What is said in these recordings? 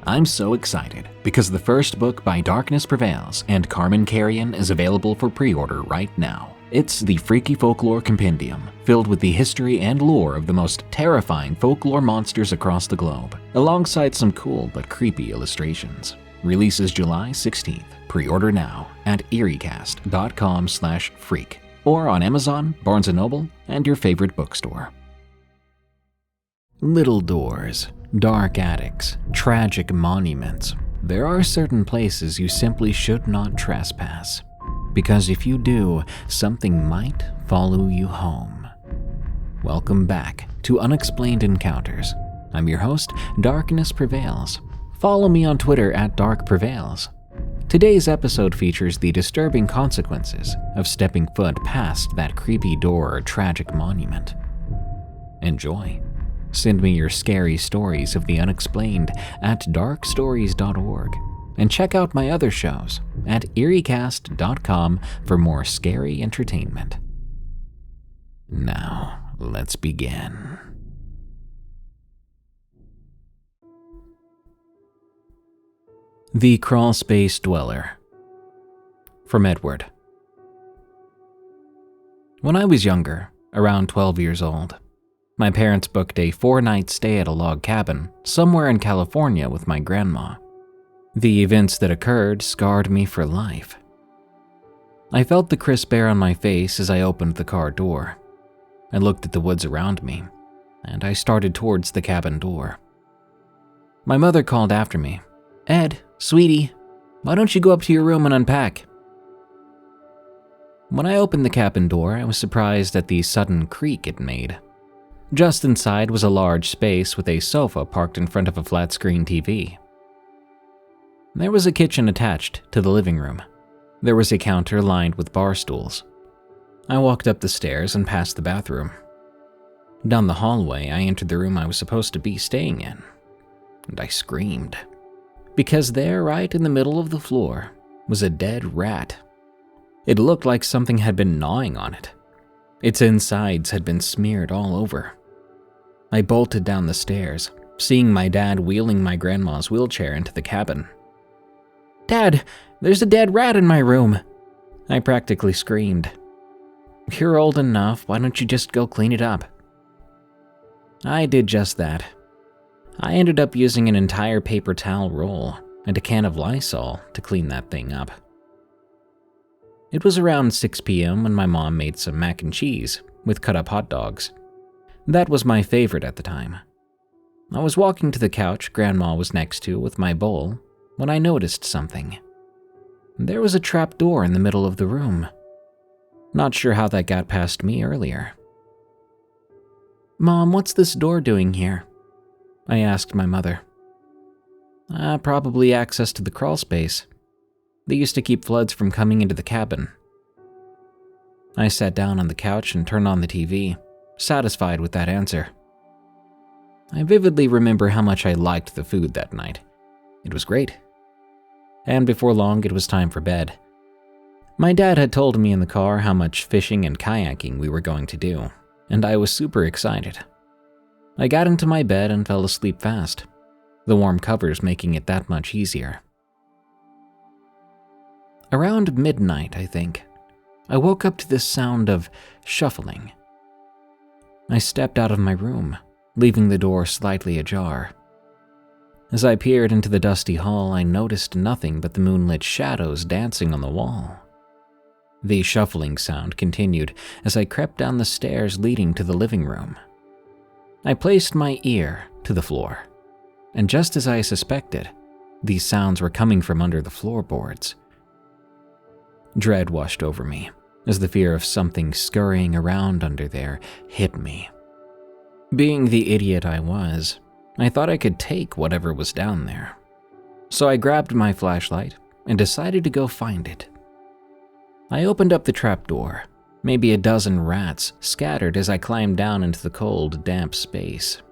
I'm so excited because the first book by Darkness Prevails and Carmen Carrion is available for pre-order right now. It's the Freaky Folklore Compendium, filled with the history and lore of the most terrifying folklore monsters across the globe, alongside some cool but creepy illustrations. Releases July 16th. Pre-order now at eriecast.com/freak or on Amazon, Barnes & Noble, and your favorite bookstore. Little doors, dark attics, tragic monuments. There are certain places you simply should not trespass. Because if you do, something might follow you home. Welcome back to Unexplained Encounters. I'm your host, Darkness Prevails. Follow me on Twitter at DarkPrevails. Today's episode features the disturbing consequences of stepping foot past that creepy door or tragic monument. Enjoy. Send me your scary stories of the unexplained at darkstories.org. And check out my other shows at eriecast.com for more scary entertainment. Now, let's begin. The Crawlspace Dweller. From Edward. When I was younger, around 12 years old, my parents booked a 4-night stay at a log cabin somewhere in California with my grandma. The events that occurred scarred me for life. I felt the crisp air on my face as I opened the car door. I looked at the woods around me, and I started towards the cabin door. My mother called after me, "Ed, sweetie, why don't you go up to your room and unpack?" When I opened the cabin door, I was surprised at the sudden creak it made. Just inside was a large space with a sofa parked in front of a flat-screen TV. There was a kitchen attached to the living room. There was a counter lined with bar stools. I walked up the stairs and past the bathroom. Down the hallway, I entered the room I was supposed to be staying in, and I screamed. Because there, right in the middle of the floor, was a dead rat. It looked like something had been gnawing on it. Its insides had been smeared all over. I bolted down the stairs, seeing my dad wheeling my grandma's wheelchair into the cabin. "Dad, there's a dead rat in my room!" I practically screamed. "You're old enough, why don't you just go clean it up?" I did just that. I ended up using an entire paper towel roll and a can of LindsiL to clean that thing up. It was around 6 p.m. when my mom made some mac and cheese with cut-up hot dogs. That was my favorite at the time. I was walking to the couch Grandma was next to with my bowl when I noticed something. There was a trap door in the middle of the room. Not sure how that got past me earlier. "Mom, what's this door doing here?" I asked my mother. Probably access to the crawl space. They used to keep floods from coming into the cabin." I sat down on the couch and turned on the TV, satisfied with that answer. I vividly remember how much I liked the food that night. It was great. And before long, it was time for bed. My dad had told me in the car how much fishing and kayaking we were going to do, and I was super excited. I got into my bed and fell asleep fast, the warm covers making it that much easier. Around midnight, I think, I woke up to the sound of shuffling. I stepped out of my room, leaving the door slightly ajar. As I peered into the dusty hall, I noticed nothing but the moonlit shadows dancing on the wall. The shuffling sound continued as I crept down the stairs leading to the living room. I placed my ear to the floor, and just as I suspected, these sounds were coming from under the floorboards. Dread washed over me as the fear of something scurrying around under there hit me. Being the idiot I was, I thought I could take whatever was down there. So I grabbed my flashlight and decided to go find it. I opened up the trapdoor. Maybe a dozen rats scattered as I climbed down into the cold, damp space.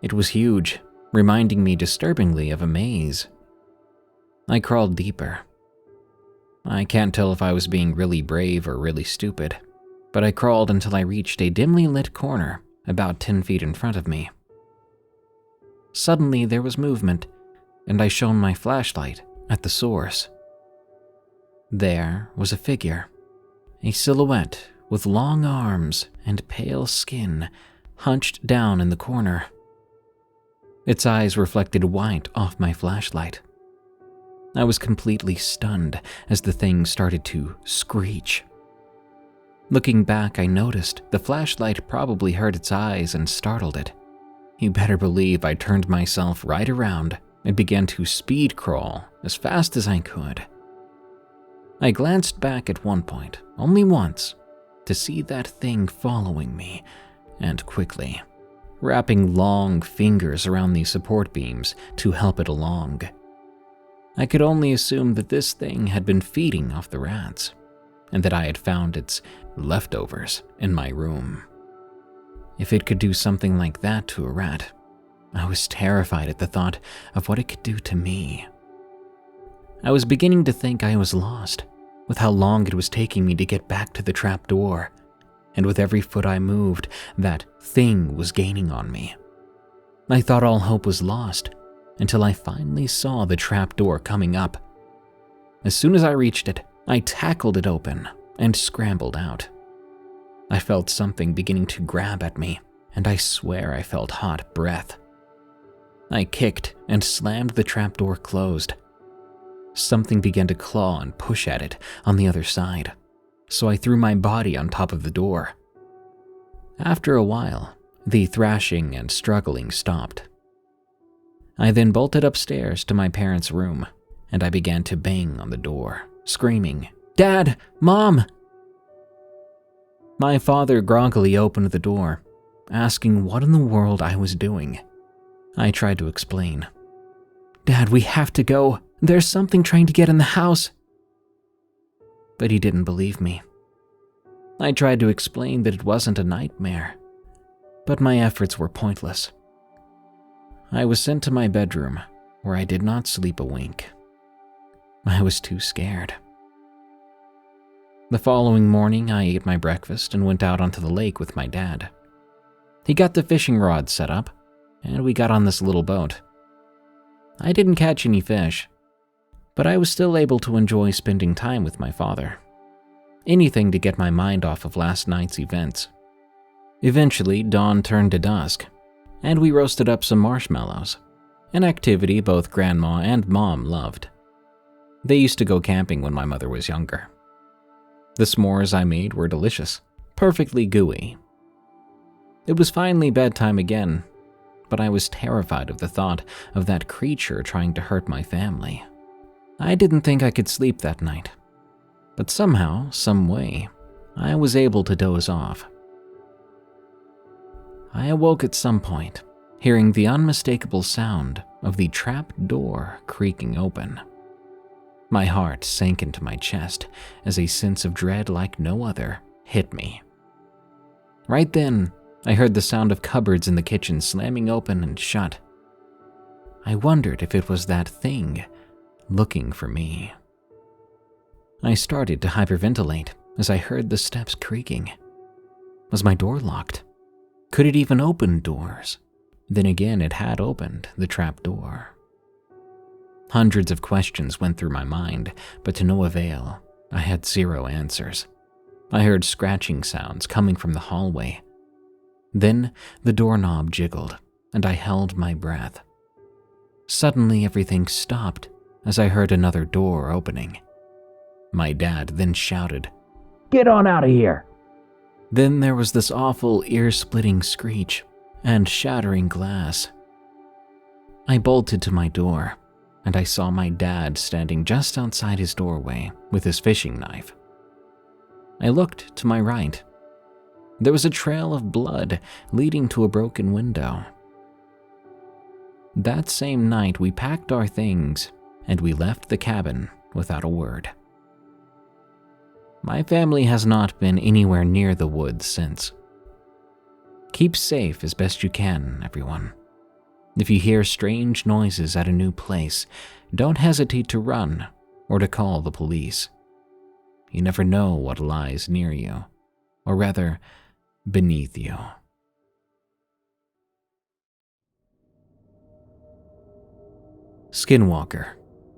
It was huge, reminding me disturbingly of a maze. I crawled deeper. I can't tell if I was being really brave or really stupid, but I crawled until I reached a dimly lit corner about 10 feet in front of me. Suddenly there was movement, and I shone my flashlight at the source. There was a figure, a silhouette with long arms and pale skin, hunched down in the corner. Its eyes reflected white off my flashlight. I was completely stunned as the thing started to screech. Looking back, I noticed the flashlight probably hurt its eyes and startled it. You better believe I turned myself right around and began to speed crawl as fast as I could. I glanced back at one point, only once, to see that thing following me, and quickly, wrapping long fingers around the support beams to help it along. I could only assume that this thing had been feeding off the rats, and that I had found its leftovers in my room. If it could do something like that to a rat, I was terrified at the thought of what it could do to me. I was beginning to think I was lost, with how long it was taking me to get back to the trapdoor, and with every foot I moved, that thing was gaining on me. I thought all hope was lost, until I finally saw the trapdoor coming up. As soon as I reached it, I tackled it open and scrambled out. I felt something beginning to grab at me, and I swear I felt hot breath. I kicked and slammed the trapdoor closed. Something began to claw and push at it on the other side, so I threw my body on top of the door. After a while, the thrashing and struggling stopped. I then bolted upstairs to my parents' room, and I began to bang on the door, screaming, "Dad! Mom!" My father groggily opened the door, asking what in the world I was doing. I tried to explain. "Dad, we have to go. There's something trying to get in the house." But he didn't believe me. I tried to explain that it wasn't a nightmare, but my efforts were pointless. I was sent to my bedroom, where I did not sleep a wink. I was too scared. The following morning, I ate my breakfast and went out onto the lake with my dad. He got the fishing rod set up, and we got on this little boat. I didn't catch any fish, but I was still able to enjoy spending time with my father. Anything to get my mind off of last night's events. Eventually, dawn turned to dusk, and we roasted up some marshmallows, an activity both Grandma and Mom loved. They used to go camping when my mother was younger. The s'mores I made were delicious, perfectly gooey. It was finally bedtime again, but I was terrified of the thought of that creature trying to hurt my family. I didn't think I could sleep that night, but somehow, some way, I was able to doze off. I awoke at some point, hearing the unmistakable sound of the trap door creaking open. My heart sank into my chest as a sense of dread like no other hit me. Right then, I heard the sound of cupboards in the kitchen slamming open and shut. I wondered if it was that thing looking for me. I started to hyperventilate as I heard the steps creaking. Was my door locked? Could it even open doors? Then again, it had opened the trap door. Hundreds of questions went through my mind, but to no avail. I had zero answers. I heard scratching sounds coming from the hallway. Then the doorknob jiggled, and I held my breath. Suddenly everything stopped as I heard another door opening. My dad then shouted, "Get on out of here!" Then there was this awful ear-splitting screech and shattering glass. I bolted to my door, and I saw my dad standing just outside his doorway with his fishing knife. I looked to my right. There was a trail of blood leading to a broken window. That same night, we packed our things and we left the cabin without a word. My family has not been anywhere near the woods since. Keep safe as best you can, everyone. If you hear strange noises at a new place, don't hesitate to run or to call the police. You never know what lies near you, or rather, beneath you. Skinwalker,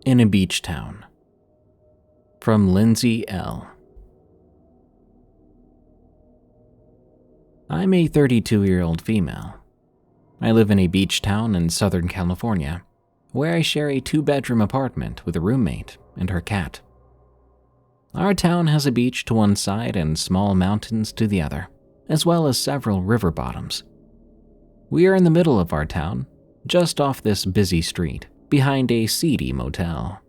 in a beach town. From LindsiL. I'm a 32-year-old female. I live in a beach town in Southern California, where I share a 2-bedroom apartment with a roommate and her cat. Our town has a beach to one side and small mountains to the other, as well as several river bottoms. We are in the middle of our town, just off this busy street, behind a seedy motel.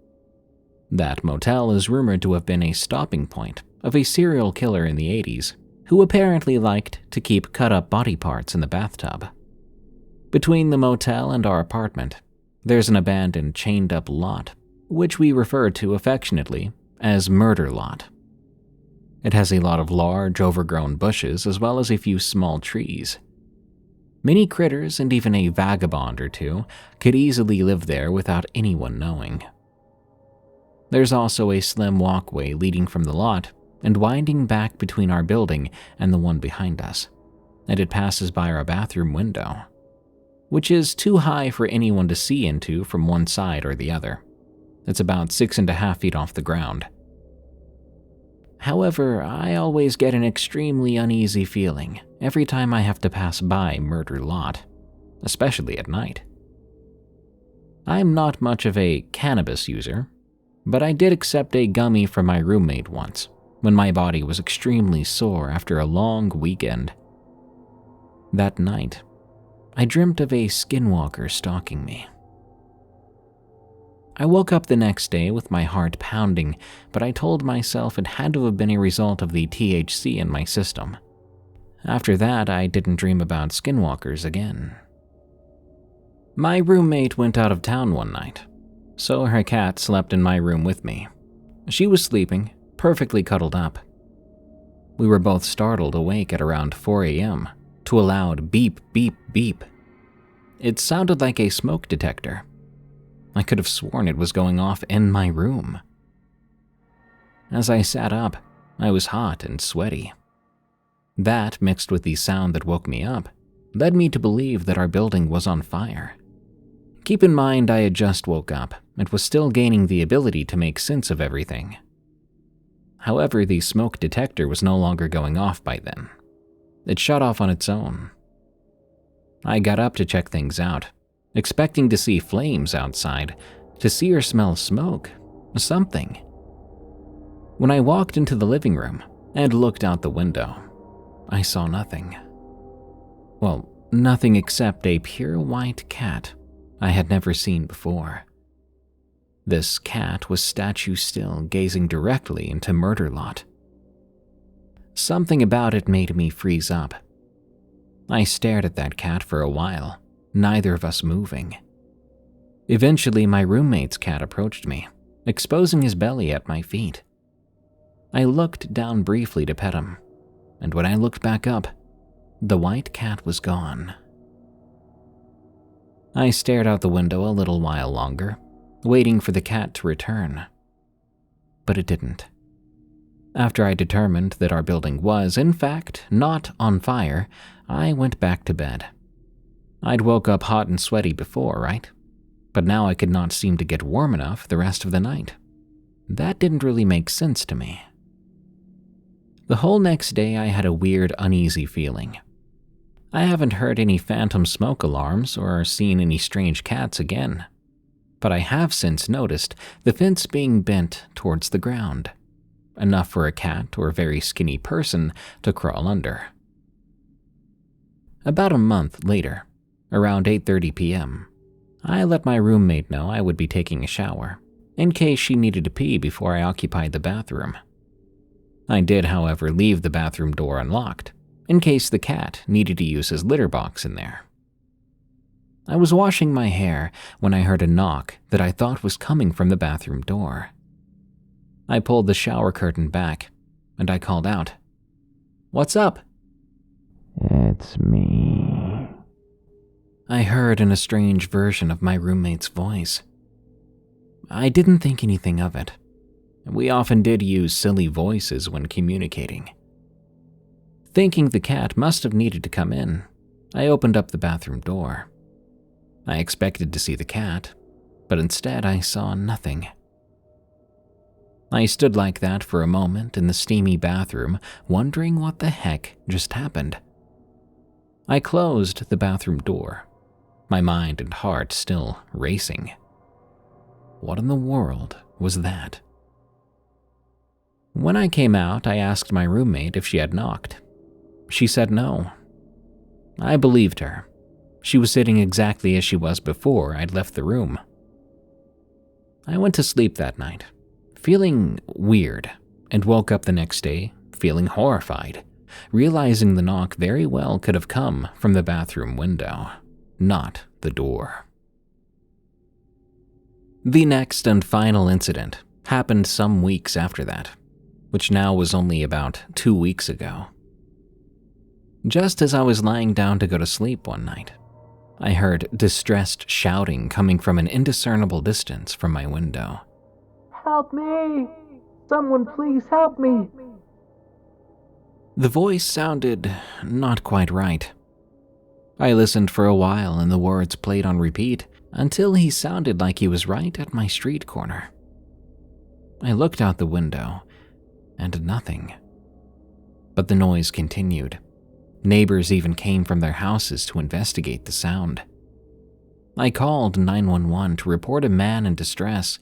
That motel is rumored to have been a stopping point of a serial killer in the 80s who apparently liked to keep cut-up body parts in the bathtub. Between the motel and our apartment, there's an abandoned chained-up lot, which we refer to affectionately as Murder Lot. It has a lot of large, overgrown bushes as well as a few small trees. Many critters and even a vagabond or two could easily live there without anyone knowing. There's also a slim walkway leading from the lot and winding back between our building and the one behind us, and it passes by our bathroom window, which is too high for anyone to see into from one side or the other. It's about 6.5 feet off the ground. However, I always get an extremely uneasy feeling every time I have to pass by Murder Lot, especially at night. I'm not much of a cannabis user, but I did accept a gummy from my roommate once when my body was extremely sore after a long weekend. That night, I dreamt of a skinwalker stalking me. I woke up the next day with my heart pounding, but I told myself it had to have been a result of the THC in my system. After that, I didn't dream about skinwalkers again. My roommate went out of town one night, so her cat slept in my room with me. She was sleeping, perfectly cuddled up. We were both startled awake at around 4 a.m. to a loud beep, beep, beep. It sounded like a smoke detector. I could have sworn it was going off in my room. As I sat up, I was hot and sweaty. That, mixed with the sound that woke me up, led me to believe that our building was on fire. Keep in mind I had just woke up and was still gaining the ability to make sense of everything. However, the smoke detector was no longer going off by then. It shut off on its own. I got up to check things out, expecting to see flames outside, to see or smell smoke, something. When I walked into the living room and looked out the window, I saw nothing. Well, nothing except a pure white cat I had never seen before. This cat was statue still, gazing directly into Murder Lot. Something about it made me freeze up. I stared at that cat for a while, neither of us moving. Eventually, my roommate's cat approached me, exposing his belly at my feet. I looked down briefly to pet him, and when I looked back up, the white cat was gone. I stared out the window a little while longer, waiting for the cat to return. But it didn't. After I determined that our building was, in fact, not on fire, I went back to bed. I'd woke up hot and sweaty before, right? But now I could not seem to get warm enough the rest of the night. That didn't really make sense to me. The whole next day I had a weird, uneasy feeling. I haven't heard any phantom smoke alarms or seen any strange cats again, but I have since noticed the fence being bent towards the ground, enough for a cat or very skinny person to crawl under. About a month later, around 8:30 p.m., I let my roommate know I would be taking a shower, in case she needed to pee before I occupied the bathroom. I did, however, leave the bathroom door unlocked, in case the cat needed to use his litter box in there. I was washing my hair when I heard a knock that I thought was coming from the bathroom door. I pulled the shower curtain back, and I called out, "What's up?" "It's me," I heard in a strange version of my roommate's voice. I didn't think anything of it. We often did use silly voices when communicating. Thinking the cat must have needed to come in, I opened up the bathroom door. I expected to see the cat, but instead I saw nothing. I stood like that for a moment in the steamy bathroom, wondering what the heck just happened. I closed the bathroom door, my mind and heart still racing. What in the world was that? When I came out, I asked my roommate if she had knocked. She said no. I believed her. She was sitting exactly as she was before I'd left the room. I went to sleep that night, feeling weird, and woke up the next day feeling horrified, realizing the knock very well could have come from the bathroom window, not the door. The next and final incident happened some weeks after that, which now was only about 2 weeks ago. Just as I was lying down to go to sleep one night, I heard distressed shouting coming from an indiscernible distance from my window. "Help me! Someone please help me!" The voice sounded not quite right. I listened for a while and the words played on repeat until he sounded like he was right at my street corner. I looked out the window and nothing. But the noise continued. Neighbors even came from their houses to investigate the sound. I called 911 to report a man in distress,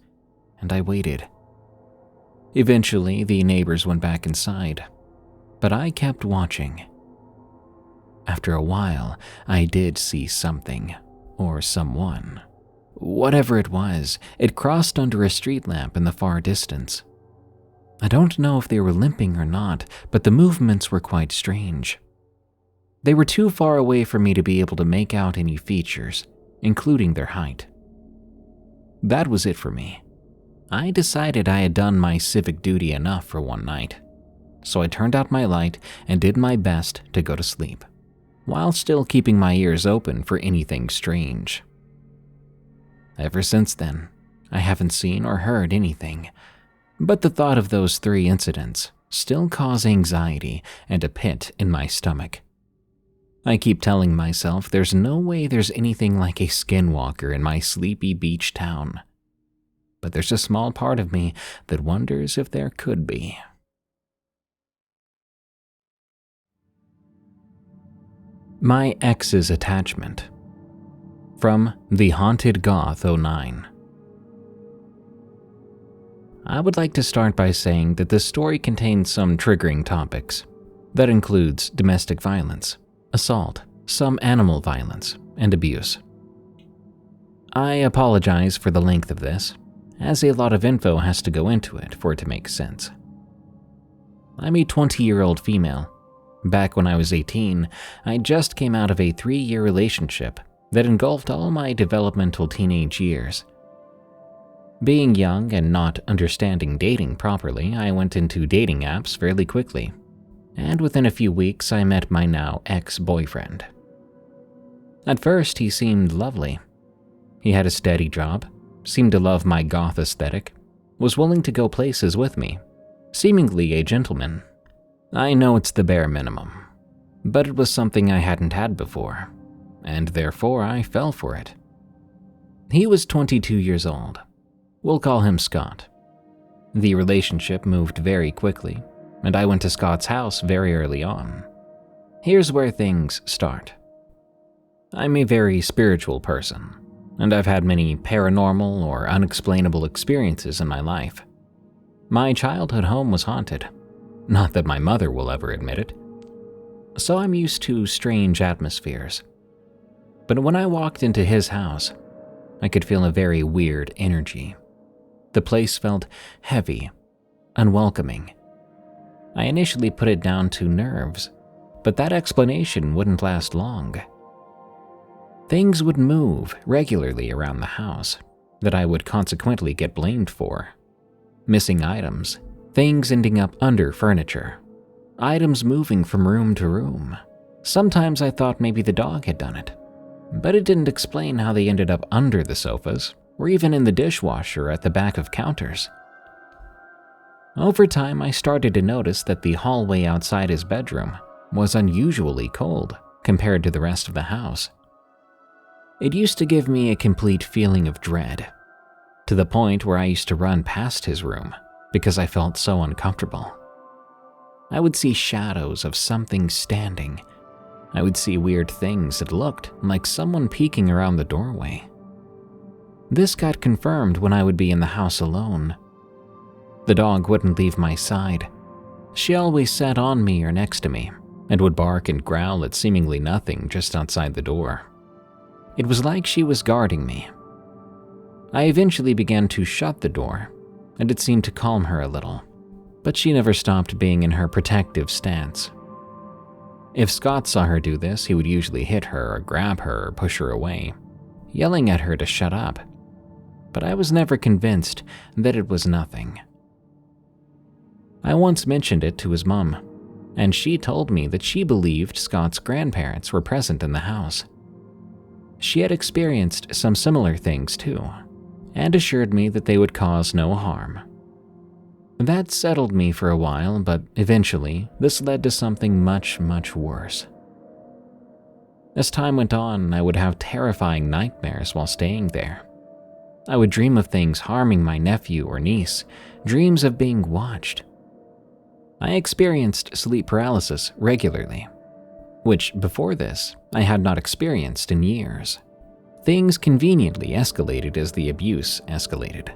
and I waited. Eventually, the neighbors went back inside, but I kept watching. After a while, I did see something, or someone. Whatever it was, it crossed under a street lamp in the far distance. I don't know if they were limping or not, but the movements were quite strange. They were too far away for me to be able to make out any features, including their height. That was it for me. I decided I had done my civic duty enough for one night, so I turned out my light and did my best to go to sleep, while still keeping my ears open for anything strange. Ever since then, I haven't seen or heard anything, but the thought of those 3 incidents still cause anxiety and a pit in my stomach. I keep telling myself there's no way there's anything like a Skinwalker in my sleepy beach town. But there's a small part of me that wonders if there could be. My ex's attachment. From The Haunted Goth 09. I would like to start by saying that this story contains some triggering topics. That includes domestic violence, assault, some animal violence, and abuse. I apologize for the length of this, as a lot of info has to go into it for it to make sense. I'm a 20-year-old female. Back when I was 18, I just came out of a 3-year relationship that engulfed all my developmental teenage years. Being young and not understanding dating properly, I went into dating apps fairly quickly, and within a few weeks I met my now ex-boyfriend. At first, he seemed lovely. He had a steady job, seemed to love my goth aesthetic, was willing to go places with me, seemingly a gentleman. I know it's the bare minimum, but it was something I hadn't had before, and therefore I fell for it. He was 22 years old. We'll call him Scott. The relationship moved very quickly, and I went to Scott's house very early on. Here's where things start. I'm a very spiritual person, and I've had many paranormal or unexplainable experiences in my life. My childhood home was haunted. Not that my mother will ever admit it. So I'm used to strange atmospheres. But when I walked into his house, I could feel a very weird energy. The place felt heavy, unwelcoming. I initially put it down to nerves, but that explanation wouldn't last long. Things would move regularly around the house that I would consequently get blamed for. Missing items, things ending up under furniture, items moving from room to room. Sometimes I thought maybe the dog had done it, but it didn't explain how they ended up under the sofas or even in the dishwasher at the back of counters. Over time, I started to notice that the hallway outside his bedroom was unusually cold compared to the rest of the house. It used to give me a complete feeling of dread, to the point where I used to run past his room because I felt so uncomfortable. I would see shadows of something standing. I would see weird things that looked like someone peeking around the doorway. This got confirmed when I would be in the house alone. The dog wouldn't leave my side. She always sat on me or next to me and would bark and growl at seemingly nothing just outside the door. It was like she was guarding me. I eventually began to shut the door, and it seemed to calm her a little, but she never stopped being in her protective stance. If Scott saw her do this, he would usually hit her or grab her or push her away, yelling at her to shut up. But I was never convinced that it was nothing. I once mentioned it to his mom, and she told me that she believed Scott's grandparents were present in the house. She had experienced some similar things too, and assured me that they would cause no harm. That settled me for a while, but eventually this led to something much, much worse. As time went on, I would have terrifying nightmares while staying there. I would dream of things harming my nephew or niece, dreams of being watched. I experienced sleep paralysis regularly, which before this I had not experienced in years. Things conveniently escalated as the abuse escalated.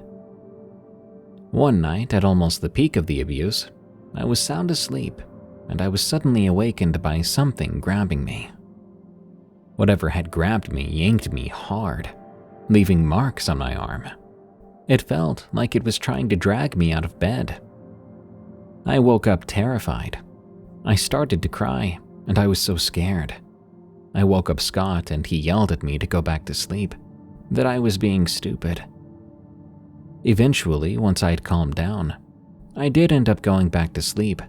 One night, at almost the peak of the abuse, I was sound asleep, and I was suddenly awakened by something grabbing me. Whatever had grabbed me yanked me hard, leaving marks on my arm. It felt like it was trying to drag me out of bed. I woke up terrified. I started to cry, and I was so scared. I woke up Scott, and he yelled at me to go back to sleep, that I was being stupid. Eventually, once I had calmed down, I did end up going back to sleep,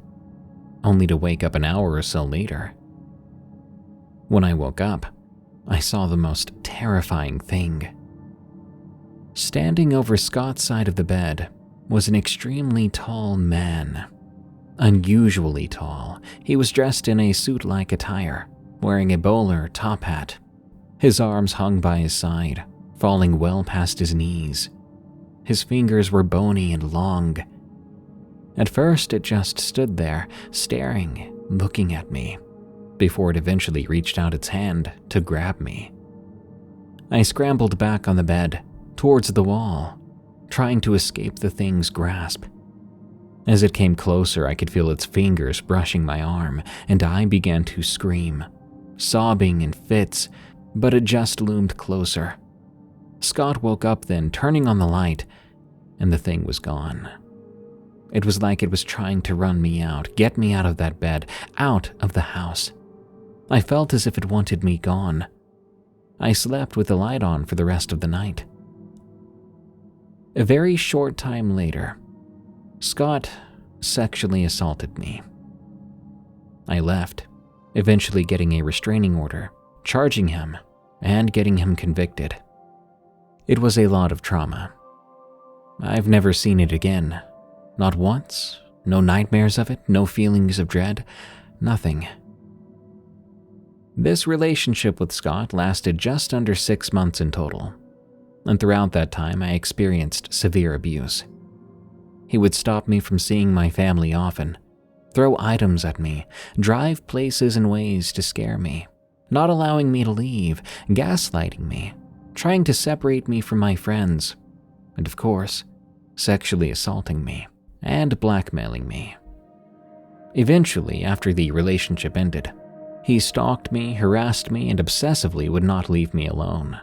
only to wake up an hour or so later. When I woke up, I saw the most terrifying thing. Standing over Scott's side of the bed was an extremely tall man. Unusually tall, he was dressed in a suit-like attire, wearing a bowler top hat. His arms hung by his side, falling well past his knees. His fingers were bony and long. At first, it just stood there, staring, looking at me, before it eventually reached out its hand to grab me. I scrambled back on the bed, towards the wall, trying to escape the thing's grasp. As it came closer, I could feel its fingers brushing my arm, and I began to scream, sobbing in fits, but it just loomed closer. Scott woke up then, turning on the light, and the thing was gone. It was like it was trying to run me out, get me out of that bed, out of the house. I felt as if it wanted me gone. I slept with the light on for the rest of the night. A very short time later, Scott sexually assaulted me. I left, eventually getting a restraining order, charging him, and getting him convicted. It was a lot of trauma. I've never seen it again. Not once, no nightmares of it, no feelings of dread, nothing. This relationship with Scott lasted just under 6 months in total, and throughout that time I experienced severe abuse. He would stop me from seeing my family often, throw items at me, drive places and ways to scare me, not allowing me to leave, gaslighting me, trying to separate me from my friends, and of course, sexually assaulting me and blackmailing me. Eventually, after the relationship ended, he stalked me, harassed me, and obsessively would not leave me alone.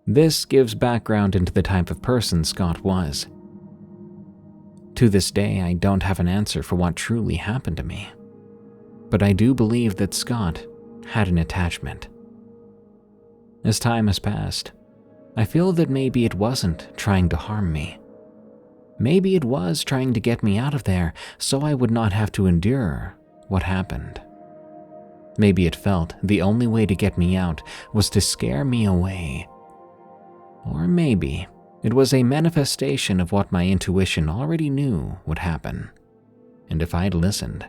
This gives background into the type of person Scott was. To this day, I don't have an answer for what truly happened to me, but I do believe that Scott had an attachment. As time has passed, I feel that maybe it wasn't trying to harm me. Maybe it was trying to get me out of there so I would not have to endure what happened. Maybe it felt the only way to get me out was to scare me away. Or maybe it was a manifestation of what my intuition already knew would happen. And if I'd listened,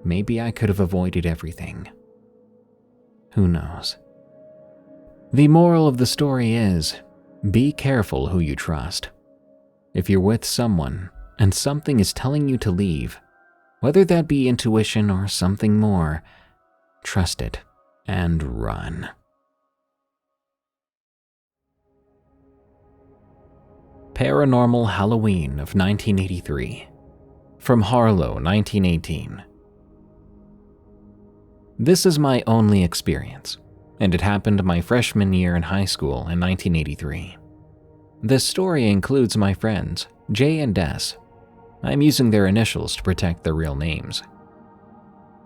maybe I could have avoided everything. Who knows? The moral of the story is, Be careful who you trust. If you're with someone and something is telling you to leave, whether that be intuition or something more, trust it and run. Paranormal Halloween of 1983. From Harlow, 1918. This is my only experience, and it happened my freshman year in high school in 1983. This story includes my friends, Jay and Des. I'm using their initials to protect their real names.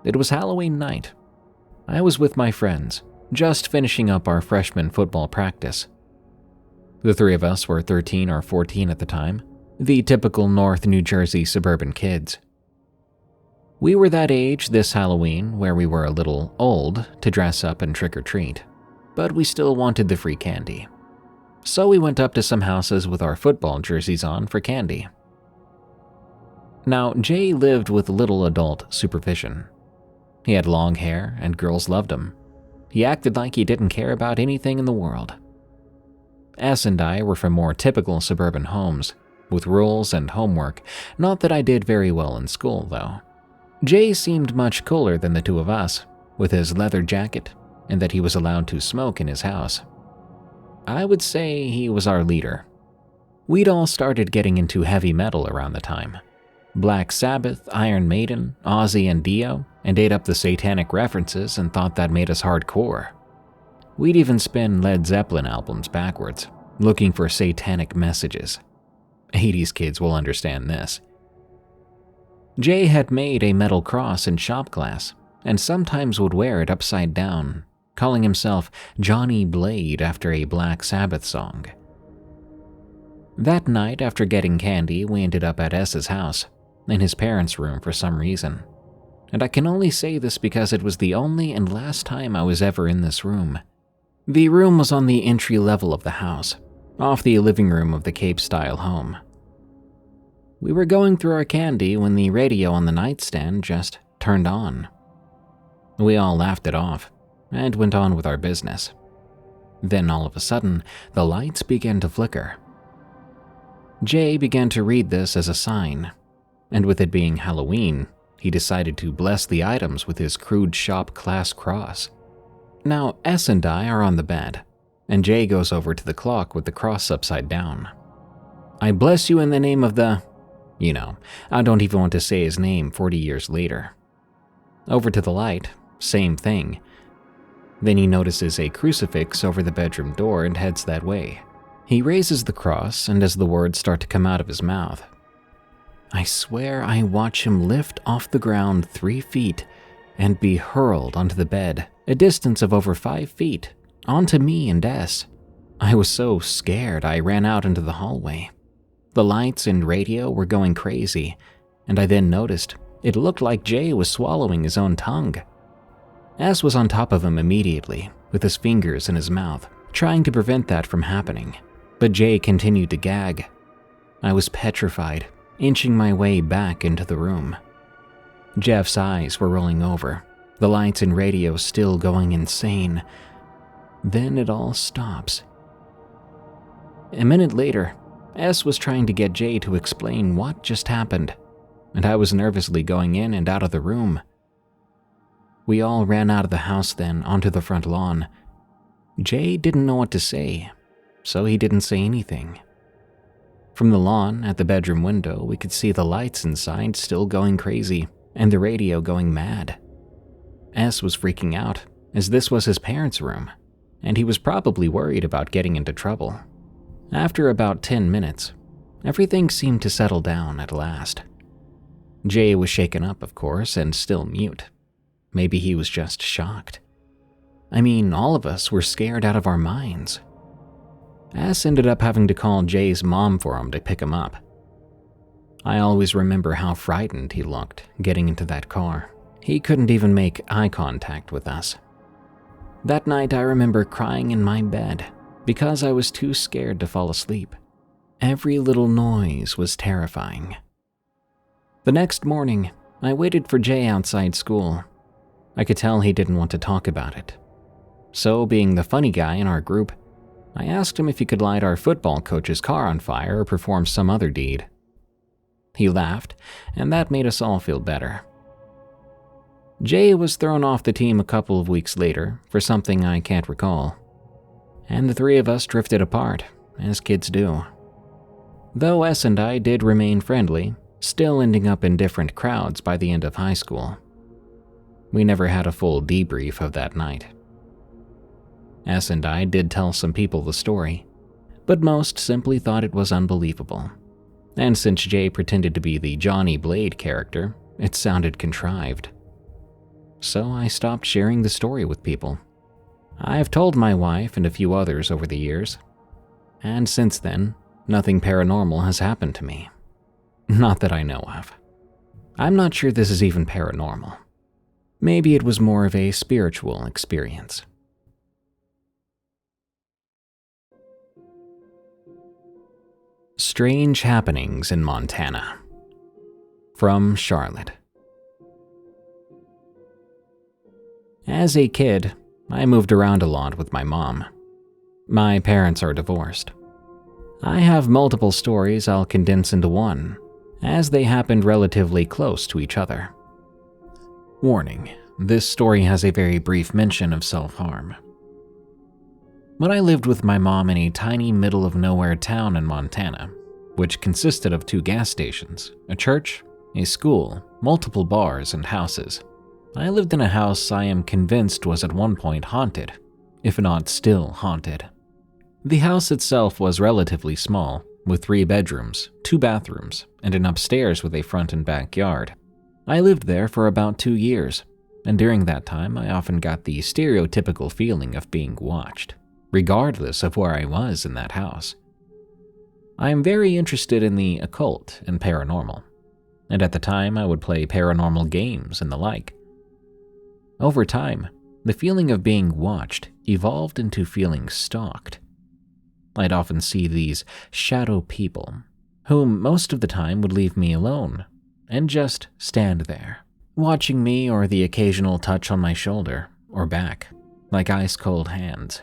It was Halloween night. I was with my friends, just finishing up our freshman football practice. The three of us were 13 or 14 at the time, the typical North New Jersey suburban kids. We were that age this Halloween where we were a little old to dress up and trick-or-treat, but we still wanted the free candy. So we went up to some houses with our football jerseys on for candy. Now, Jay lived with little adult supervision. He had long hair and girls loved him. He acted like he didn't care about anything in the world. S and I were from more typical suburban homes, with rules and homework, not that I did very well in school though. Jay seemed much cooler than the two of us, with his leather jacket, and that he was allowed to smoke in his house. I would say he was our leader. We'd all started getting into heavy metal around the time. Black Sabbath, Iron Maiden, Ozzy and Dio, and ate up the satanic references and thought that made us hardcore. We'd even spin Led Zeppelin albums backwards, looking for satanic messages. 80s kids will understand this. Jay had made a metal cross in shop class, and sometimes would wear it upside down, calling himself Johnny Blade after a Black Sabbath song. That night, after getting candy, we ended up at S's house, in his parents' room for some reason. And I can only say this because it was the only and last time I was ever in this room. The room was on the entry level of the house, off the living room of the Cape-style home. We were going through our candy when the radio on the nightstand just turned on. We all laughed it off and went on with our business. Then all of a sudden, the lights began to flicker. Jay began to read this as a sign, and with it being Halloween, he decided to bless the items with his crude shop class cross. Now, S and I are on the bed, and Jay goes over to the clock with the cross upside down. I bless you in the name of the... I don't even want to say his name 40 years later. Over to the light, same thing. Then he notices a crucifix over the bedroom door and heads that way. He raises the cross, and as the words start to come out of his mouth, I swear I watch him lift off the ground 3 feet and be hurled onto the bed, a distance of over 5 feet, onto me and Des. I was so scared I ran out into the hallway. The lights and radio were going crazy, and I then noticed it looked like Jay was swallowing his own tongue. S was on top of him immediately, with his fingers in his mouth, trying to prevent that from happening, but Jay continued to gag. I was petrified, inching my way back into the room. Jeff's eyes were rolling over, the lights and radio still going insane. Then it all stops. A minute later, S was trying to get Jay to explain what just happened, and I was nervously going in and out of the room. We all ran out of the house then onto the front lawn. Jay didn't know what to say, so he didn't say anything. From the lawn, at the bedroom window, we could see the lights inside still going crazy, and the radio going mad. S was freaking out, as this was his parents' room, and he was probably worried about getting into trouble. After about 10 minutes, everything seemed to settle down at last. Jay was shaken up, of course, and still mute. Maybe he was just shocked. I mean, all of us were scared out of our minds. S ended up having to call Jay's mom for him to pick him up. I always remember how frightened he looked getting into that car. He couldn't even make eye contact with us. That night I remember crying in my bed because I was too scared to fall asleep. Every little noise was terrifying. The next morning, I waited for Jay outside school. I could tell he didn't want to talk about it. So, being the funny guy in our group, I asked him if he could light our football coach's car on fire or perform some other deed. He laughed, and that made us all feel better. Jay was thrown off the team a couple of weeks later for something I can't recall, and the three of us drifted apart, as kids do. Though S and I did remain friendly, still ending up in different crowds by the end of high school. We never had a full debrief of that night. S and I did tell some people the story, but most simply thought it was unbelievable. And since Jay pretended to be the Johnny Blade character, it sounded contrived. So I stopped sharing the story with people. I've told my wife and a few others over the years, and since then, nothing paranormal has happened to me. Not that I know of. I'm not sure this is even paranormal. Maybe it was more of a spiritual experience. Strange happenings in Montana. From Charlotte. As a kid, I moved around a lot with my mom. My parents are divorced. I have multiple stories I'll condense into one, as they happened relatively close to each other. Warning, this story has a very brief mention of self-harm. When I lived with my mom in a tiny middle-of-nowhere town in Montana, which consisted of 2 gas stations, a church, a school, multiple bars, and houses, I lived in a house I am convinced was at one point haunted, if not still haunted. The house itself was relatively small, with 3 bedrooms, 2 bathrooms, and an upstairs with a front and backyard. I lived there for about 2 years, and during that time I often got the stereotypical feeling of being watched, regardless of where I was in that house. I am very interested in the occult and paranormal, and at the time I would play paranormal games and the like. Over time, the feeling of being watched evolved into feeling stalked. I'd often see these shadow people, whom most of the time would leave me alone, and just stand there, watching me or the occasional touch on my shoulder or back, like ice-cold hands.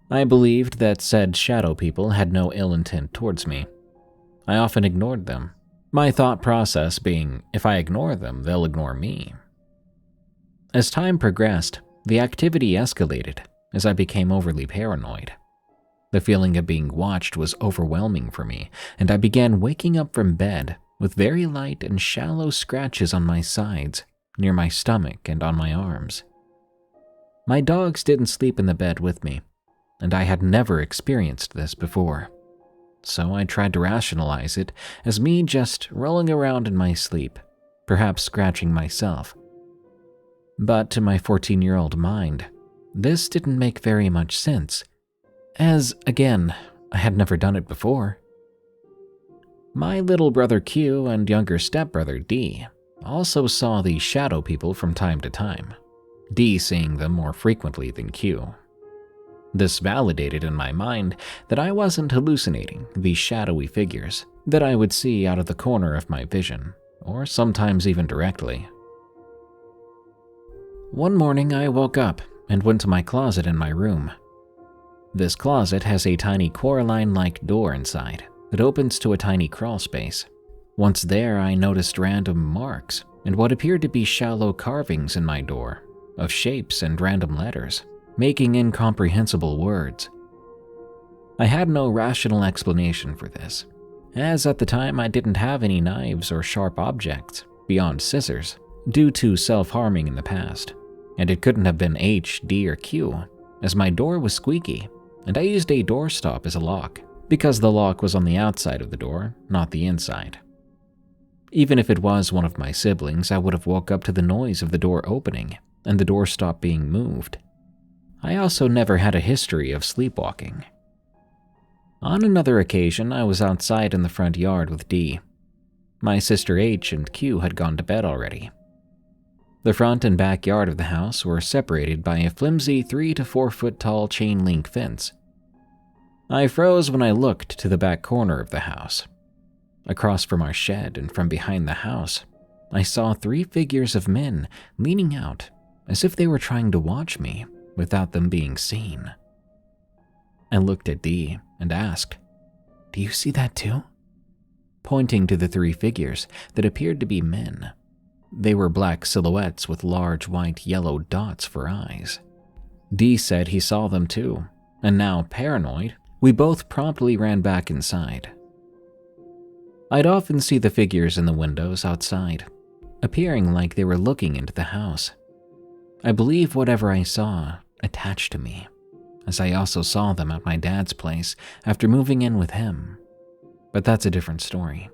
I believed that said shadow people had no ill intent towards me. I often ignored them, my thought process being, if I ignore them, they'll ignore me. As time progressed, the activity escalated as I became overly paranoid. The feeling of being watched was overwhelming for me, and I began waking up from bed with very light and shallow scratches on my sides, near my stomach and on my arms. My dogs didn't sleep in the bed with me, and I had never experienced this before. So I tried to rationalize it as me just rolling around in my sleep, perhaps scratching myself. But to my 14-year-old mind, this didn't make very much sense, as, again, I had never done it before. My little brother Q and younger stepbrother D also saw these shadow people from time to time, D seeing them more frequently than Q. This validated in my mind that I wasn't hallucinating these shadowy figures that I would see out of the corner of my vision, or sometimes even directly. One morning I woke up and went to my closet in my room. This closet has a tiny Coraline-like door inside that opens to a tiny crawl space. Once there, I noticed random marks and what appeared to be shallow carvings in my door of shapes and random letters, making incomprehensible words. I had no rational explanation for this, as at the time I didn't have any knives or sharp objects beyond scissors due to self-harming in the past, and it couldn't have been H, D, or Q, as my door was squeaky, and I used a doorstop as a lock, because the lock was on the outside of the door, not the inside. Even if it was one of my siblings, I would have woke up to the noise of the door opening and the doorstop being moved. I also never had a history of sleepwalking. On another occasion, I was outside in the front yard with D. My sister H and Q had gone to bed already. The front and backyard of the house were separated by a flimsy 3 to 4 foot tall chain link fence. I froze when I looked to the back corner of the house. Across from our shed and from behind the house, I saw 3 figures of men leaning out as if they were trying to watch me without them being seen. I looked at Dee and asked, "Do you see that too?" Pointing to the three figures that appeared to be men. They were black silhouettes with large white-yellow dots for eyes. Dee said he saw them too, and now paranoid, we both promptly ran back inside. I'd often see the figures in the windows outside, appearing like they were looking into the house. I believe whatever I saw attached to me, as I also saw them at my dad's place after moving in with him. But that's a different story.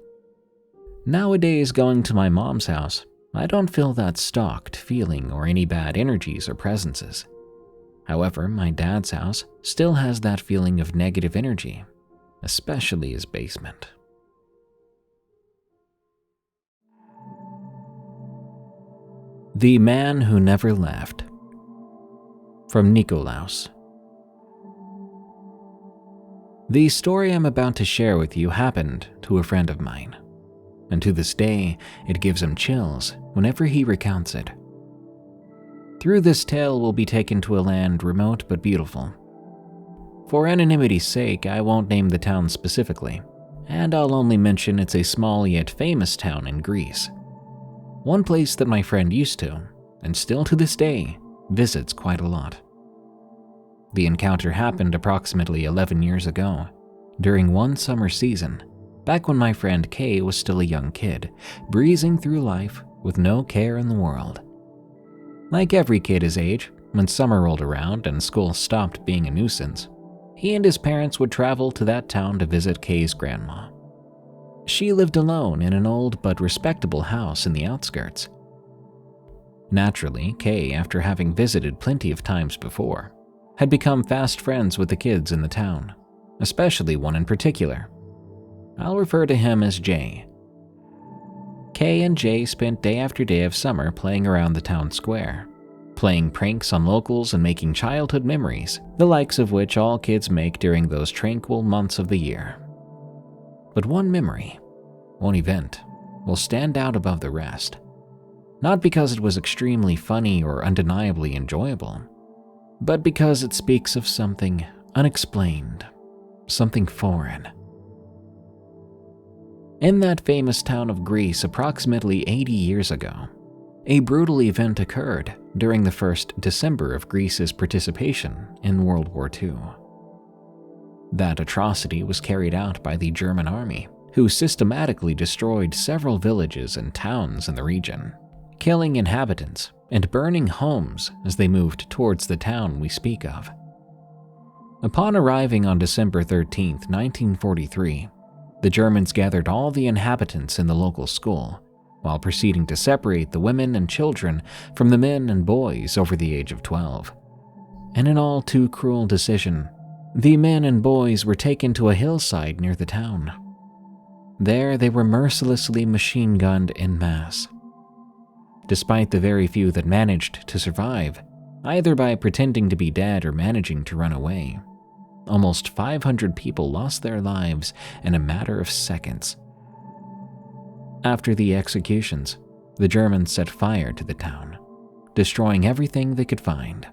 Nowadays, going to my mom's house, I don't feel that stalked feeling or any bad energies or presences. However, my dad's house still has that feeling of negative energy, especially his basement. The Man Who Never Left. From Nikolaos. The story I'm about to share with you happened to a friend of mine, and to this day it gives him chills whenever he recounts it. Through this tale we'll be taken to a land remote but beautiful. For anonymity's sake, I won't name the town specifically, and I'll only mention it's a small yet famous town in Greece. One place that my friend used to, and still to this day, visits quite a lot. The encounter happened approximately 11 years ago, during one summer season, back when my friend Kay was still a young kid, breezing through life with no care in the world. Like every kid his age, when summer rolled around and school stopped being a nuisance, he and his parents would travel to that town to visit Kay's grandma. She lived alone in an old but respectable house in the outskirts. Naturally, Kay, after having visited plenty of times before, had become fast friends with the kids in the town, especially one in particular. I'll refer to him as Jay. Kay and Jay spent day after day of summer playing around the town square, playing pranks on locals and making childhood memories, the likes of which all kids make during those tranquil months of the year. But one memory, one event, will stand out above the rest. Not because it was extremely funny or undeniably enjoyable, but because it speaks of something unexplained, something foreign. In that famous town of Greece approximately 80 years ago, a brutal event occurred during the first December of Greece's participation in World War II. That atrocity was carried out by the German army, who systematically destroyed several villages and towns in the region, killing inhabitants and burning homes as they moved towards the town we speak of. Upon arriving on December 13, 1943, the Germans gathered all the inhabitants in the local school, while proceeding to separate the women and children from the men and boys over the age of 12. In an all too cruel decision, the men and boys were taken to a hillside near the town. There they were mercilessly machine-gunned en masse. Despite the very few that managed to survive, either by pretending to be dead or managing to run away, almost 500 people lost their lives in a matter of seconds. After the executions, the Germans set fire to the town, destroying everything they could find.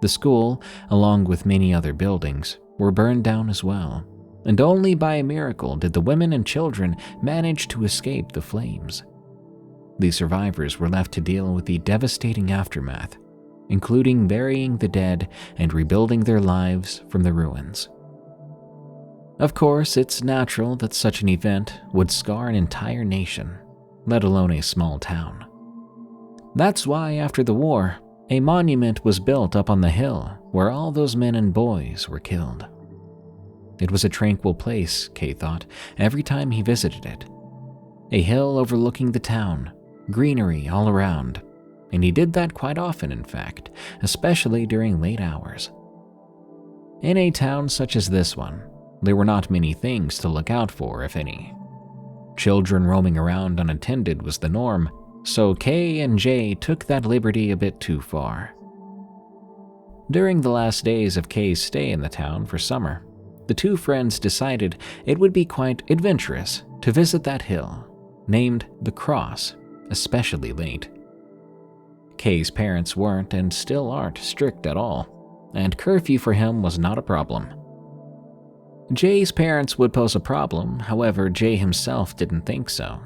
The school, along with many other buildings, were burned down as well, and only by a miracle did the women and children manage to escape the flames. The survivors were left to deal with the devastating aftermath, including burying the dead and rebuilding their lives from the ruins. Of course, it's natural that such an event would scar an entire nation, let alone a small town. That's why, after the war, a monument was built up on the hill where all those men and boys were killed. It was a tranquil place, Kay thought, every time he visited it. A hill overlooking the town, greenery all around, and he did that quite often, in fact, especially during late hours. In a town such as this one, there were not many things to look out for, if any. Children roaming around unattended was the norm, so Kay and Jay took that liberty a bit too far. During the last days of Kay's stay in the town for summer, the two friends decided it would be quite adventurous to visit that hill, named the Cross, especially late. Kay's parents weren't and still aren't strict at all, and curfew for him was not a problem, Jay's parents would pose a problem, however, Jay himself didn't think so.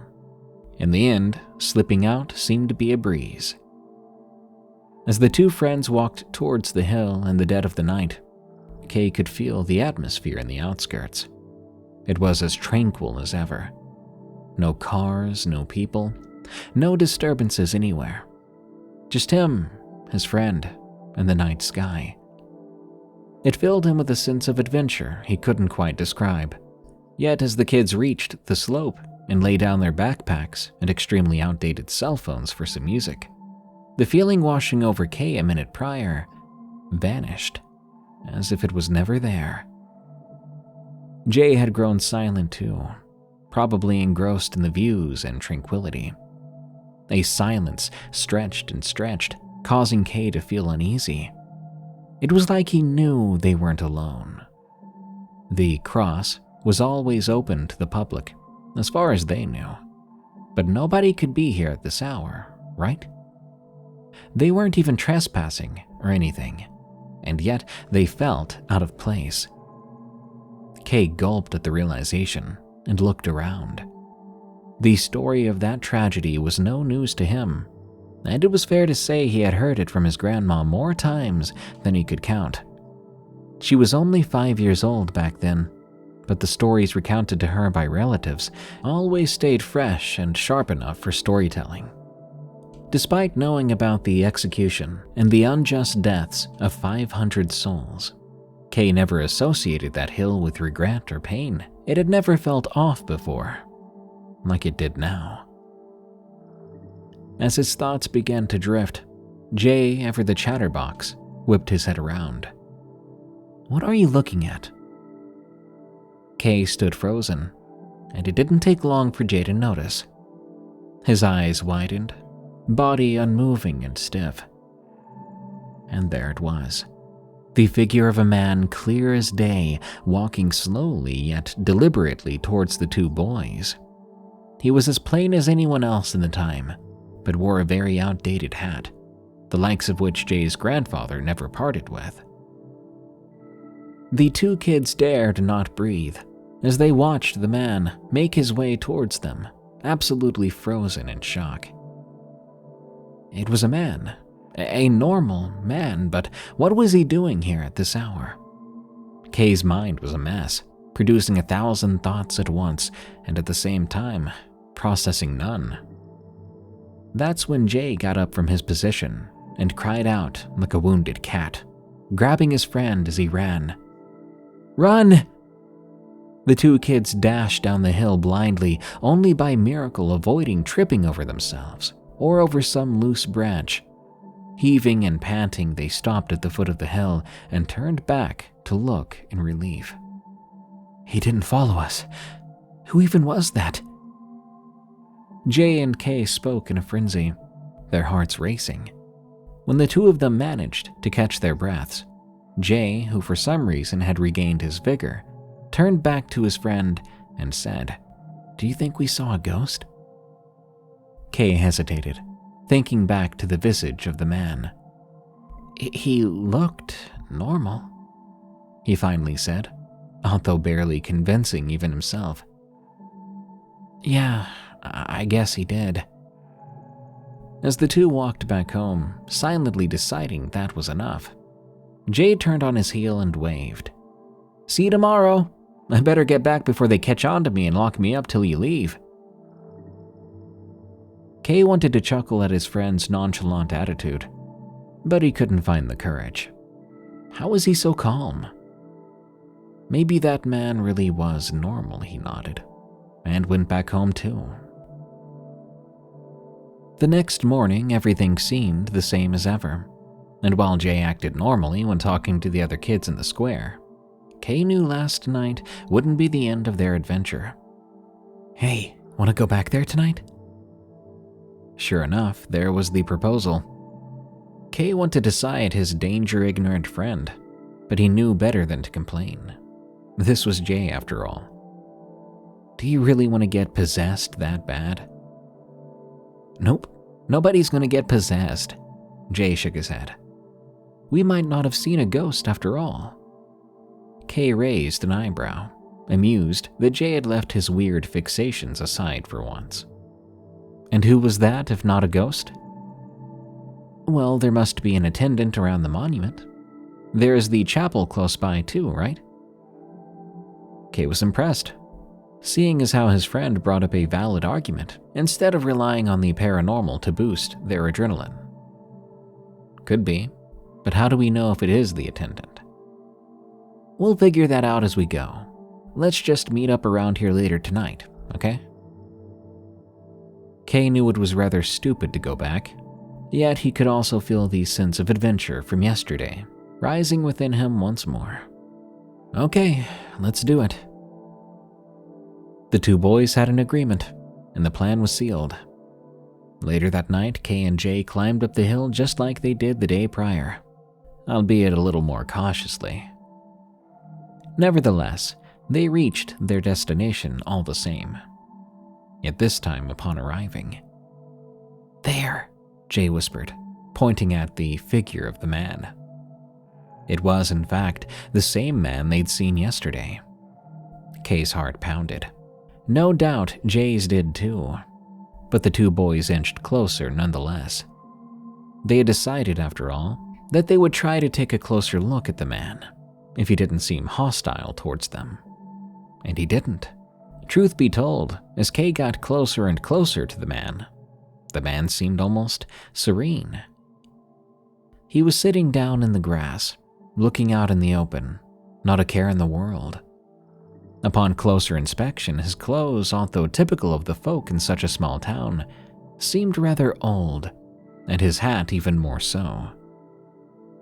In the end, slipping out seemed to be a breeze. As the two friends walked towards the hill in the dead of the night, Kay could feel the atmosphere in the outskirts. It was as tranquil as ever. No cars, no people, no disturbances anywhere. Just him, his friend, and the night sky. It filled him with a sense of adventure he couldn't quite describe. Yet as the kids reached the slope and laid down their backpacks and extremely outdated cell phones for some music, the feeling washing over Kay a minute prior vanished, as if it was never there. Jay had grown silent too, probably engrossed in the views and tranquility. A silence stretched and stretched, causing Kay to feel uneasy. It was like he knew they weren't alone. The cross was always open to the public, as far as they knew. But nobody could be here at this hour, right? They weren't even trespassing or anything, and yet they felt out of place. Kay gulped at the realization and looked around. The story of that tragedy was no news to him, and it was fair to say he had heard it from his grandma more times than he could count. She was only 5 years old back then, but the stories recounted to her by relatives always stayed fresh and sharp enough for storytelling. Despite knowing about the execution and the unjust deaths of 500 souls, Kay never associated that hill with regret or pain. It had never felt off before, like it did now. As his thoughts began to drift, Jay, ever the chatterbox, whipped his head around. "What are you looking at?" Kay stood frozen, and it didn't take long for Jay to notice. His eyes widened, body unmoving and stiff. And there it was. The figure of a man clear as day, walking slowly yet deliberately towards the two boys. He was as plain as anyone else in the time, but wore a very outdated hat, the likes of which Jay's grandfather never parted with. The two kids dared not breathe as they watched the man make his way towards them, absolutely frozen in shock. It was a man, a normal man, but what was he doing here at this hour? Kay's mind was a mess, producing 1,000 thoughts at once and at the same time processing none. That's when Jay got up from his position and cried out like a wounded cat, grabbing his friend as he ran. "Run!" The two kids dashed down the hill blindly, only by miracle avoiding tripping over themselves or over some loose branch. Heaving and panting, they stopped at the foot of the hill and turned back to look in relief. He didn't follow us. Who even was that? Jay and Kay spoke in a frenzy, their hearts racing. When the two of them managed to catch their breaths, Jay, who for some reason had regained his vigor, turned back to his friend and said, "Do you think we saw a ghost?" Kay hesitated, thinking back to the visage of the man. He looked normal," he finally said, although barely convincing even himself. "Yeah, I guess he did." As the two walked back home, silently deciding that was enough, Jay turned on his heel and waved. "See you tomorrow. I better get back before they catch on to me and lock me up till you leave." Kay wanted to chuckle at his friend's nonchalant attitude, but he couldn't find the courage. How was he so calm? Maybe that man really was normal, he nodded, and went back home too. The next morning, everything seemed the same as ever, and while Jay acted normally when talking to the other kids in the square, Kay knew last night wouldn't be the end of their adventure. "Hey, want to go back there tonight?" Sure enough, there was the proposal. Kay wanted to sigh at his danger-ignorant friend, but he knew better than to complain. This was Jay, after all. Do you really want to get possessed that bad? Nope, nobody's going to get possessed. Jay shook his head. We might not have seen a ghost after all. Kay raised an eyebrow, amused that Jay had left his weird fixations aside for once. And who was that if not a ghost? Well, there must be an attendant around the monument. There's the chapel close by too, right? Kay was impressed, seeing as how his friend brought up a valid argument instead of relying on the paranormal to boost their adrenaline. Could be, but how do we know if it is the attendant? We'll figure that out as we go. Let's just meet up around here later tonight, okay? Kay knew it was rather stupid to go back, yet he could also feel the sense of adventure from yesterday rising within him once more. Okay, let's do it. The two boys had an agreement, and the plan was sealed. Later that night, Kay and Jay climbed up the hill just like they did the day prior, albeit a little more cautiously. Nevertheless, they reached their destination all the same. Yet this time, upon arriving, "There," Jay whispered, pointing at the figure of the man. It was, in fact, the same man they'd seen yesterday. Kay's heart pounded. No doubt Jay's did too, but the two boys inched closer nonetheless. They had decided, after all, that they would try to take a closer look at the man, if he didn't seem hostile towards them. And he didn't. Truth be told, as Kay got closer and closer to the man seemed almost serene. He was sitting down in the grass, looking out in the open, not a care in the world. Upon closer inspection, his clothes, although typical of the folk in such a small town, seemed rather old, and his hat even more so.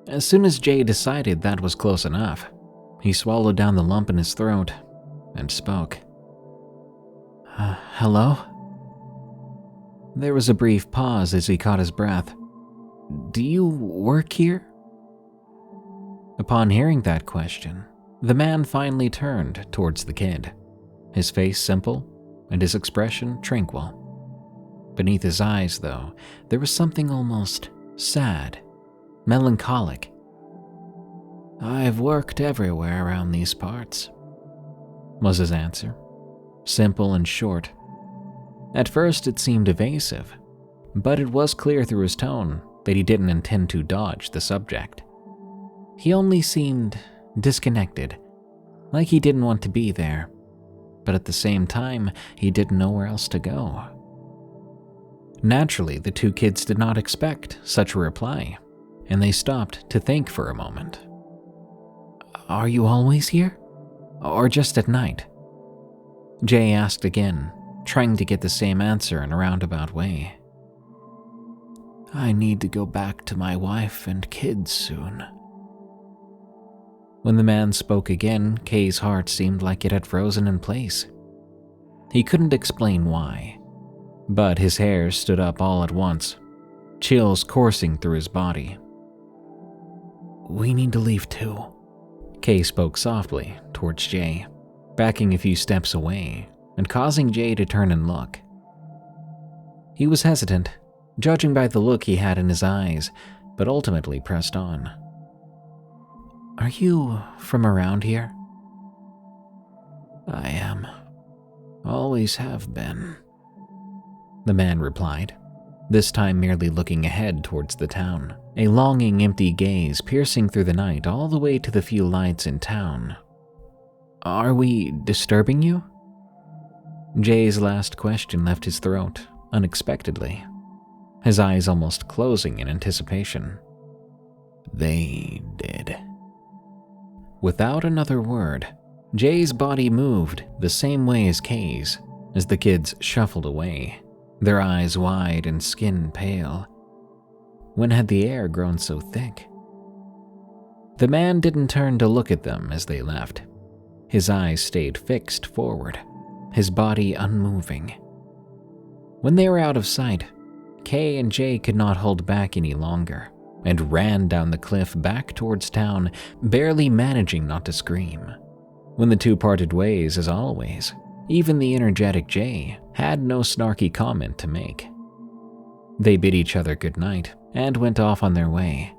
As soon as Jay decided that was close enough, he swallowed down the lump in his throat and spoke. Hello? There was a brief pause as he caught his breath. Do you work here? Upon hearing that question, the man finally turned towards the kid, his face simple and his expression tranquil. Beneath his eyes, though, there was something almost sad, melancholic. I've worked everywhere around these parts, was his answer, simple and short. At first it seemed evasive, but it was clear through his tone that he didn't intend to dodge the subject. He only seemed disconnected, like he didn't want to be there, but at the same time, he didn't know where else to go. Naturally, the two kids did not expect such a reply, and they stopped to think for a moment. Are you always here? Or just at night? Jay asked again, trying to get the same answer in a roundabout way. I need to go back to my wife and kids soon. When the man spoke again, Kay's heart seemed like it had frozen in place. He couldn't explain why, but his hair stood up all at once, chills coursing through his body. We need to leave too. Kay spoke softly towards Jay, backing a few steps away and causing Jay to turn and look. He was hesitant, judging by the look he had in his eyes, but ultimately pressed on. Are you from around here? I am. Always have been, the man replied, this time merely looking ahead towards the town, a longing, empty gaze piercing through the night all the way to the few lights in town. Are we disturbing you? Jay's last question left his throat unexpectedly, his eyes almost closing in anticipation. They did. Without another word, Jay's body moved the same way as Kay's as the kids shuffled away, their eyes wide and skin pale. When had the air grown so thick? The man didn't turn to look at them as they left. His eyes stayed fixed forward, his body unmoving. When they were out of sight, Kay and Jay could not hold back any longer and ran down the cliff back towards town, barely managing not to scream. When the two parted ways, as always, even the energetic Jay had no snarky comment to make. They bid each other goodnight and went off on their way.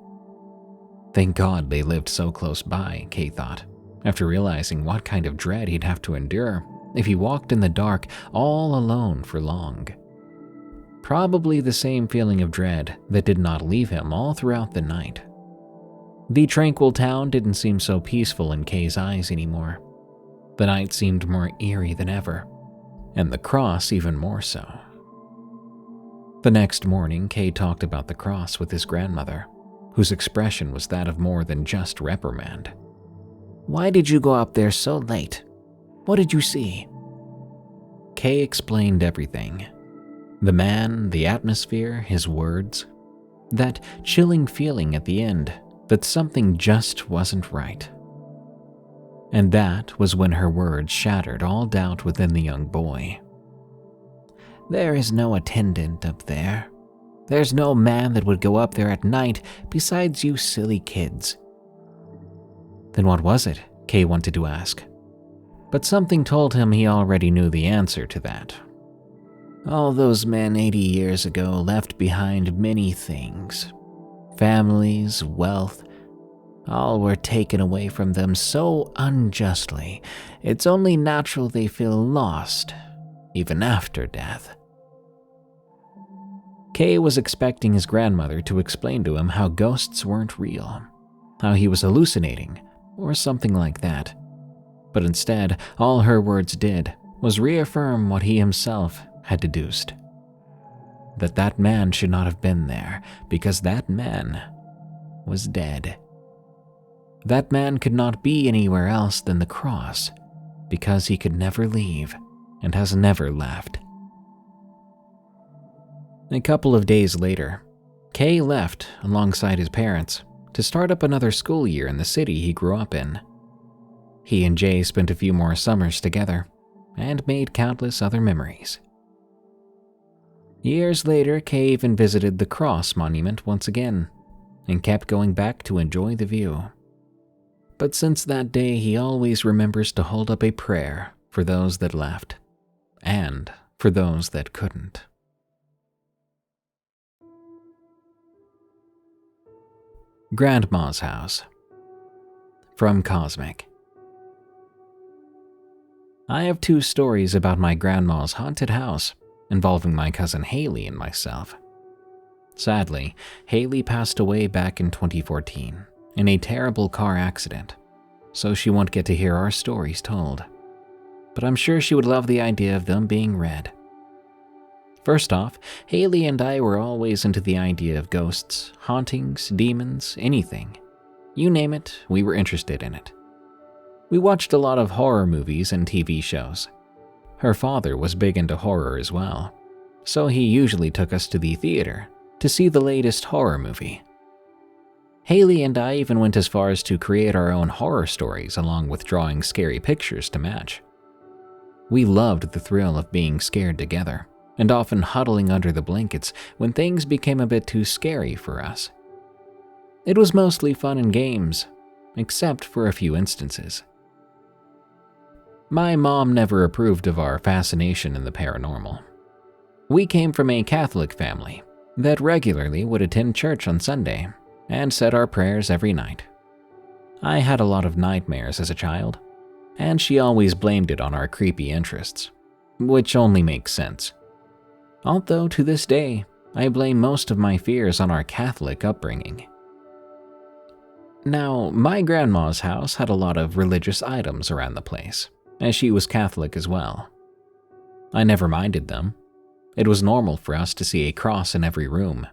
Thank God they lived so close by, Kay thought, after realizing what kind of dread he'd have to endure if he walked in the dark all alone for long. Probably the same feeling of dread that did not leave him all throughout the night. The tranquil town didn't seem so peaceful in Kay's eyes anymore. The night seemed more eerie than ever, and the cross even more so. The next morning, Kay talked about the cross with his grandmother, whose expression was that of more than just reprimand. Why did you go up there so late? What did you see? Kay explained everything. The man, the atmosphere, his words. That chilling feeling at the end that something just wasn't right. And that was when her words shattered all doubt within the young boy. There is no attendant up there. There's no man that would go up there at night besides you silly kids. Then what was it? Kay wanted to ask. But something told him he already knew the answer to that. All those men 80 years ago left behind many things. Families, wealth, all were taken away from them so unjustly. It's only natural they feel lost, even after death. Kay was expecting his grandmother to explain to him how ghosts weren't real, how he was hallucinating, or something like that. But instead, all her words did was reaffirm what he himself had deduced. That man should not have been there, because that man was dead. That man could not be anywhere else than the cross, because he could never leave and has never left. A couple of days later, Kay left alongside his parents to start up another school year in the city he grew up in. He and Jay spent a few more summers together and made countless other memories. Years later, Kay even visited the Cross Monument once again and kept going back to enjoy the view. But since that day, he always remembers to hold up a prayer for those that left and for those that couldn't. Grandma's House. From Cosmic. I have 2 stories about my grandma's haunted house involving my cousin Haley and myself. Sadly, Haley passed away back in 2014 in a terrible car accident, so she won't get to hear our stories told. But I'm sure she would love the idea of them being read. First off, Haley and I were always into the idea of ghosts, hauntings, demons, anything. You name it, we were interested in it. We watched a lot of horror movies and TV shows. Her father was big into horror as well, so he usually took us to the theater to see the latest horror movie. Haley and I even went as far as to create our own horror stories along with drawing scary pictures to match. We loved the thrill of being scared together and often huddling under the blankets when things became a bit too scary for us. It was mostly fun and games, except for a few instances. My mom never approved of our fascination in the paranormal. We came from a Catholic family that regularly would attend church on Sunday and said our prayers every night. I had a lot of nightmares as a child, and she always blamed it on our creepy interests, which only makes sense. Although to this day, I blame most of my fears on our Catholic upbringing. Now, my grandma's house had a lot of religious items around the place, as she was Catholic as well. I never minded them. It was normal for us to see a cross in every room.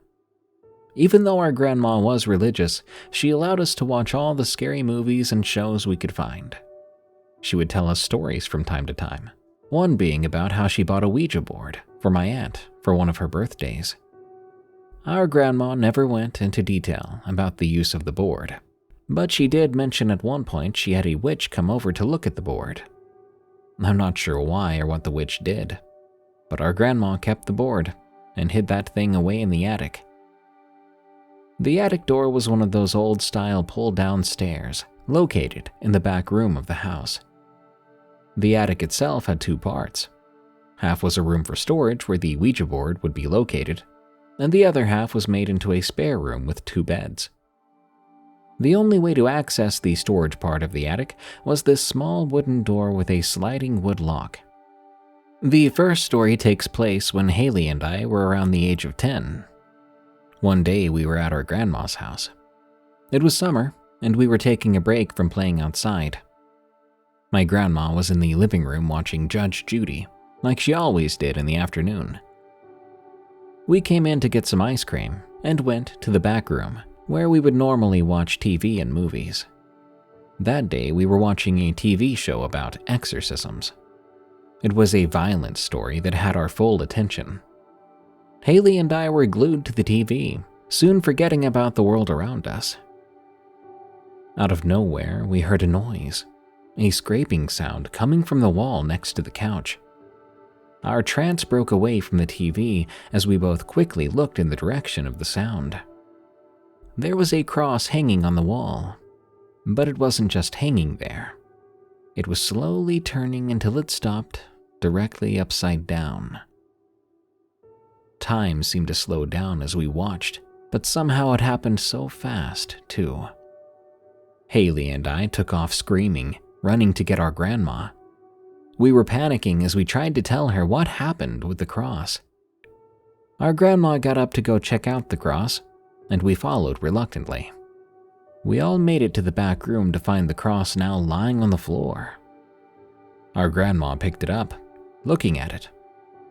Even though our grandma was religious, she allowed us to watch all the scary movies and shows we could find. She would tell us stories from time to time, one being about how she bought a Ouija board for my aunt for one of her birthdays. Our grandma never went into detail about the use of the board, but she did mention at one point she had a witch come over to look at the board. I'm not sure why or what the witch did, but our grandma kept the board and hid that thing away in the attic. The attic door was one of those old-style pull-down stairs located in the back room of the house. The attic itself had 2 parts. Half was a room for storage where the Ouija board would be located, and the other half was made into a spare room with 2 beds. The only way to access the storage part of the attic was this small wooden door with a sliding wood lock. The first story takes place when Haley and I were around the age of 10. One day we were at our grandma's house. It was summer, and we were taking a break from playing outside. My grandma was in the living room watching Judge Judy, like she always did in the afternoon. We came in to get some ice cream and went to the back room, where we would normally watch TV and movies. That day we were watching a TV show about exorcisms. It was a violent story that had our full attention. Haley and I were glued to the TV, soon forgetting about the world around us. Out of nowhere, we heard a noise, a scraping sound coming from the wall next to the couch. Our trance broke away from the TV as we both quickly looked in the direction of the sound. There was a cross hanging on the wall, but it wasn't just hanging there. It was slowly turning until it stopped directly upside down. Time seemed to slow down as we watched, but somehow it happened so fast, too. Haley and I took off screaming, running to get our grandma. We were panicking as we tried to tell her what happened with the cross. Our grandma got up to go check out the cross, and we followed reluctantly. We all made it to the back room to find the cross now lying on the floor. Our grandma picked it up, looking at it.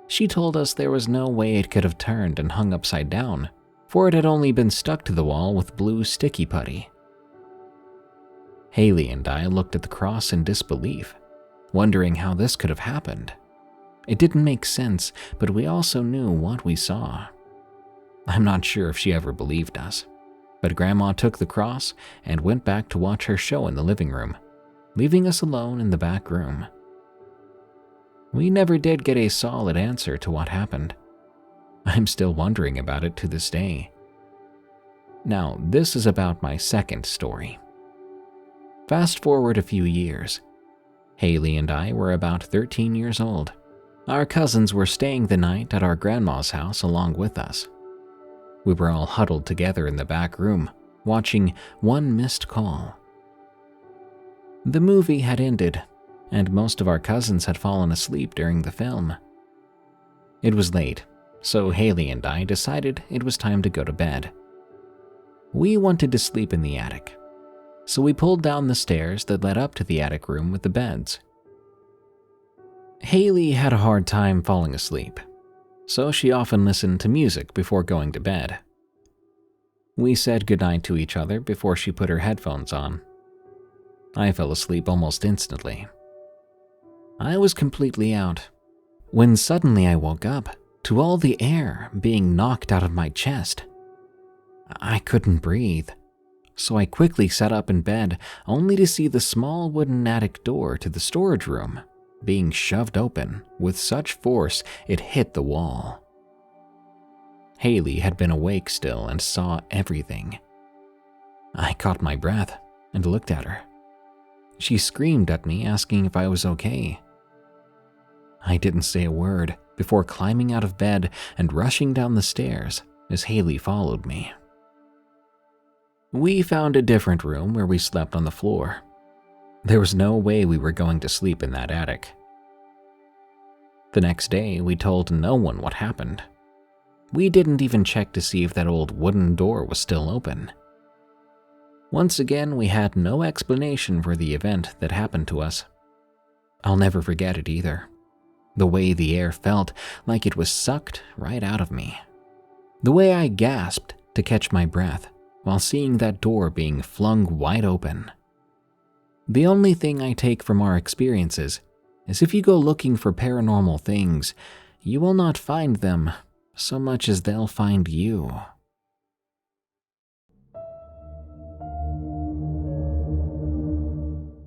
She told us there was no way it could have turned and hung upside down, for it had only been stuck to the wall with blue sticky putty. Haley and I looked at the cross in disbelief, wondering how this could have happened. It didn't make sense, but we also knew what we saw. I'm not sure if she ever believed us, but Grandma took the cross and went back to watch her show in the living room, leaving us alone in the back room. We never did get a solid answer to what happened. I'm still wondering about it to this day. Now, this is about my second story. Fast forward a few years. Haley and I were about 13 years old. Our cousins were staying the night at our grandma's house along with us. We were all huddled together in the back room, watching One Missed Call. The movie had ended, and most of our cousins had fallen asleep during the film. It was late, so Haley and I decided it was time to go to bed. We wanted to sleep in the attic, so we pulled down the stairs that led up to the attic room with the beds. Haley had a hard time falling asleep, so she often listened to music before going to bed. We said goodnight to each other before she put her headphones on. I fell asleep almost instantly. I was completely out, when suddenly I woke up to all the air being knocked out of my chest. I couldn't breathe, so I quickly sat up in bed only to see the small wooden attic door to the storage room being shoved open with such force it hit the wall. Haley had been awake still and saw everything. I caught my breath and looked at her. She screamed at me, asking if I was okay. I didn't say a word before climbing out of bed and rushing down the stairs as Haley followed me. We found a different room where we slept on the floor. There was no way we were going to sleep in that attic. The next day, we told no one what happened. We didn't even check to see if that old wooden door was still open. Once again, we had no explanation for the event that happened to us. I'll never forget it either. The way the air felt like it was sucked right out of me. The way I gasped to catch my breath while seeing that door being flung wide open. The only thing I take from our experiences is if you go looking for paranormal things, you will not find them so much as they'll find you.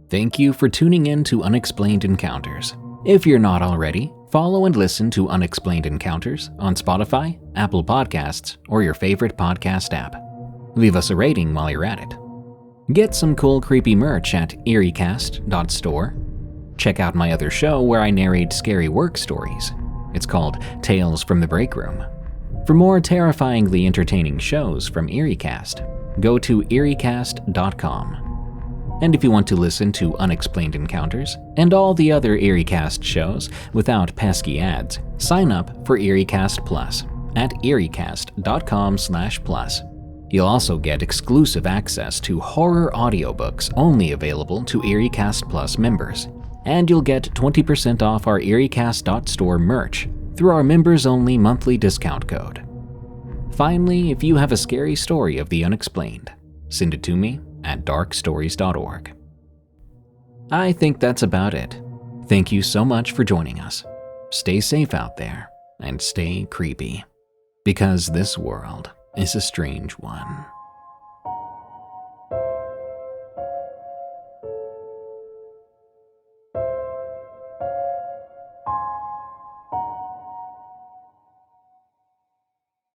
Thank you for tuning in to Unexplained Encounters. If you're not already, follow and listen to Unexplained Encounters on Spotify, Apple Podcasts, or your favorite podcast app. Leave us a rating while you're at it. Get some cool creepy merch at eeriecast.store. Check out my other show where I narrate scary work stories. It's called Tales from the Break Room. For more terrifyingly entertaining shows from EerieCast, go to eeriecast.com. And if you want to listen to Unexplained Encounters and all the other EerieCast shows without pesky ads, sign up for EerieCast Plus at eeriecast.com/plus. You'll also get exclusive access to horror audiobooks only available to EerieCast Plus members, and you'll get 20% off our EerieCast.store merch through our members-only monthly discount code. Finally, if you have a scary story of the unexplained, send it to me at darkstories.org. I think that's about it. Thank you so much for joining us. Stay safe out there and stay creepy, because this world is a strange one.